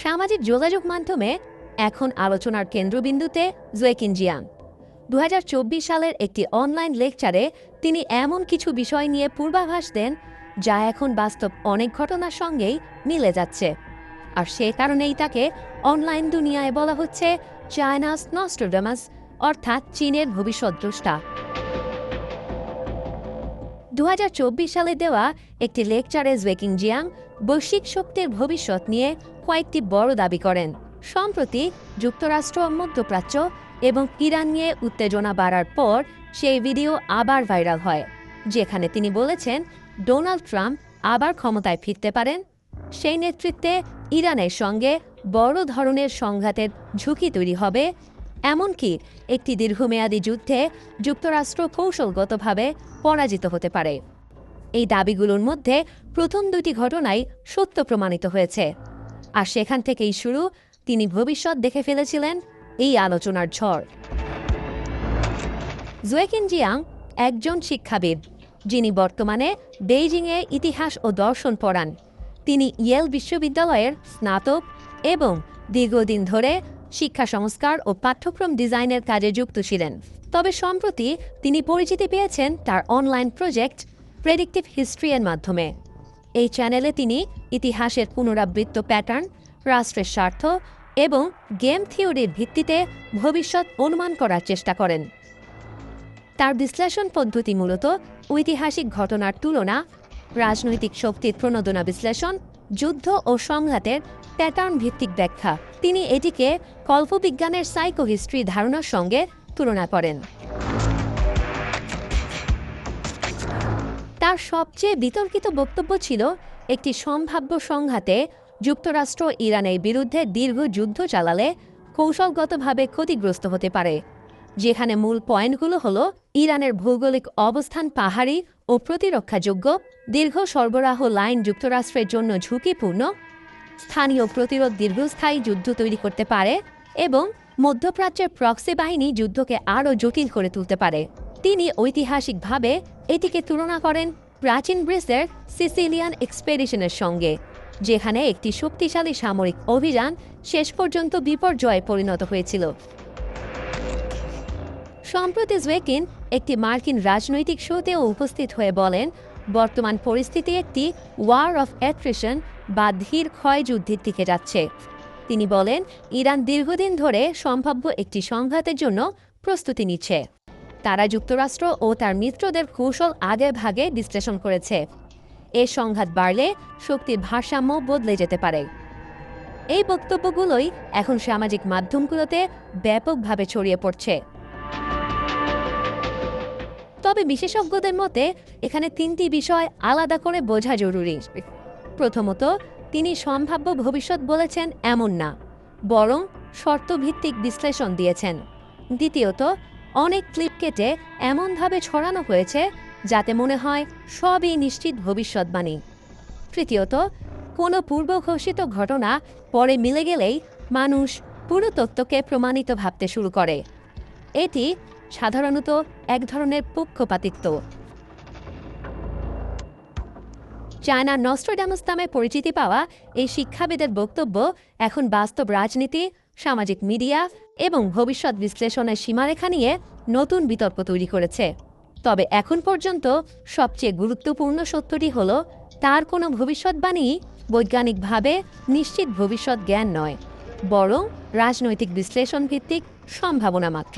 সামাজিক যোগাযোগ মাধ্যমে এখন আলোচনার কেন্দ্রবিন্দুতে জুয়েকিন জিয়াং। ২০২৪ সালের একটি অনলাইন লেকচারে তিনি এমন কিছু বিষয় নিয়ে পূর্বাভাস দেন যা এখন বাস্তব অনেক ঘটনার সঙ্গেই মিলে যাচ্ছে। আর সে কারণেই তাকে অনলাইন দুনিয়ায় বলা হচ্ছে চায়নাস নস্ট্রাডামাস, অর্থাৎ চীনের ভবিষ্যদ্দ্রষ্টা। ২০২৪ সালে দেওয়া একটি লেকচারে জুয়েকিন জিয়াং বৈশ্বিক শক্তির ভবিষ্যৎ নিয়ে কয়েকটি বড় দাবি করেন। সম্প্রতি যুক্তরাষ্ট্র, মধ্যপ্রাচ্য এবং ইরান নিয়ে উত্তেজনা বাড়ার পর সেই ভিডিও আবার ভাইরাল হয়, যেখানে তিনি বলেছেন ডোনাল্ড ট্রাম্প আবার ক্ষমতায় ফিরতে পারেন। সেই নেতৃত্বে ইরানের সঙ্গে বড় ধরনের সংঘাতের ঝুঁকি তৈরি হবে, এমনকি একটি দীর্ঘমেয়াদী যুদ্ধে যুক্তরাষ্ট্র কৌশলগতভাবে পরাজিত হতে পারে। এই দাবিগুলোর মধ্যে প্রথম দুটি ঘটনাই সত্য প্রমাণিত হয়েছে, আর সেখান থেকেই শুরু তিনি ভবিষ্যৎ দেখে ফেলেছিলেন এই আলোচনার ঝড়। জুয়েকিন জিয়াং একজন শিক্ষাবিদ, যিনি বর্তমানে বেইজিংয়ে ইতিহাস ও দর্শন পড়ান। তিনি ইয়েল বিশ্ববিদ্যালয়ের স্নাতক এবং দীর্ঘদিন ধরে শিক্ষা সংস্কার ও পাঠ্যক্রম ডিজাইনের কাজে যুক্ত ছিলেন। তবে সম্প্রতি তিনি পরিচিতি পেয়েছেন তার অনলাইন প্রজেক্ট প্রেডিক্টিভ হিস্ট্রি এর মাধ্যমে। এই চ্যানেলে তিনি ইতিহাসের পুনরাবৃত্ত প্যাটার্ন, রাষ্ট্রের স্বার্থ এবং গেম থিওরির ভিত্তিতে ভবিষ্যৎ অনুমান করার চেষ্টা করেন। তার বিশ্লেষণ পদ্ধতি মূলত ঐতিহাসিক ঘটনার তুলনা, রাজনৈতিক শক্তির প্রণোদনা বিশ্লেষণ, যুদ্ধ ও সংঘাতের প্যাটার্ন ভিত্তিক ব্যাখ্যা। তিনি এটিকে কল্পবিজ্ঞানের সাইকোহিস্ট্রি ধারণার সঙ্গে তুলনা করেন। তার সবচেয়ে বিতর্কিত বক্তব্য ছিল একটি সম্ভাব্য সংঘাতে যুক্তরাষ্ট্র ইরানের বিরুদ্ধে দীর্ঘ যুদ্ধ চালালে কৌশলগতভাবে ক্ষতিগ্রস্ত হতে পারে, যেখানে মূল পয়েন্টগুলো হল ইরানের ভৌগোলিক অবস্থান পাহাড়ি ও প্রতিরক্ষাযোগ্য, দীর্ঘ সরবরাহ লাইন যুক্তরাষ্ট্রের জন্য ঝুঁকিপূর্ণ, স্থানীয় প্রতিরোধ দীর্ঘস্থায়ী যুদ্ধ তৈরি করতে পারে এবং মধ্যপ্রাচ্যের প্রক্সি বাহিনী যুদ্ধকে আরও জটিল করে তুলতে পারে। তিনি ঐতিহাসিকভাবে এটিকে তুলনা করেন প্রাচীন গ্রিসের সিসিলিয়ান এক্সপেডিশনের সঙ্গে, যেখানে একটি শক্তিশালী সামরিক অভিযান শেষ পর্যন্ত বিপর্যয়ে পরিণত হয়েছিল। সম্প্রতি জুয়েকিন একটি মার্কিন রাজনৈতিক শোতেও উপস্থিত হয়ে বলেন, বর্তমান পরিস্থিতি একটি ওয়ার অফ অ্যাট্রিশন বা ধীর ক্ষয় যুদ্ধের দিকে যাচ্ছে। তিনি বলেন, ইরান দীর্ঘদিন ধরে সম্ভাব্য একটি সংঘাতের জন্য প্রস্তুতি নিচ্ছে। তারা যুক্তরাষ্ট্র ও তার মিত্রদের কৌশল আগেভাগে বিশ্লেষণ করেছে। এ সংঘাত বাড়লে শক্তির ভারসাম্য বদলে যেতে পারে। এই বক্তব্যগুলোই এখন সামাজিক মাধ্যমগুলোতে ব্যাপকভাবে ছড়িয়ে পড়ছে। তবে বিশেষজ্ঞদের মতে এখানে তিনটি বিষয় আলাদা করে বোঝা জরুরি। প্রথমত, তিনি সম্ভাব্য ভবিষ্যৎ বলেছেন এমন না, বরং শর্তভিত্তিক বিশ্লেষণ দিয়েছেন। দ্বিতীয়ত, অনেক ক্লিপ কেটে এমনভাবে ছড়ানো হয়েছে যাতে মনে হয় সবই নিশ্চিত ভবিষ্যৎবাণী। তৃতীয়ত, কোনো পূর্বঘোষিত ঘটনা পরে মিলে গেলেই মানুষ পুরো তত্ত্বকে প্রমাণিত ভাবতে শুরু করে। এটি সাধারণত এক ধরনের পক্ষপাতিত্ব। চায়না নস্ট্রাডামাস নামে পরিচিতি পাওয়া এই শিক্ষাবিদের বক্তব্য এখন বাস্তব রাজনীতি, সামাজিক মিডিয়া এবং ভবিষ্যৎ বিশ্লেষণের সীমারেখা নিয়ে নতুন বিতর্ক তৈরি করেছে। তবে এখন পর্যন্ত সবচেয়ে গুরুত্বপূর্ণ সত্যটি হল, তার কোনো ভবিষ্যৎবাণী বৈজ্ঞানিকভাবে নিশ্চিত ভবিষ্যৎ জ্ঞান নয়, বরং রাজনৈতিক বিশ্লেষণ ভিত্তিক সম্ভাবনা মাত্র।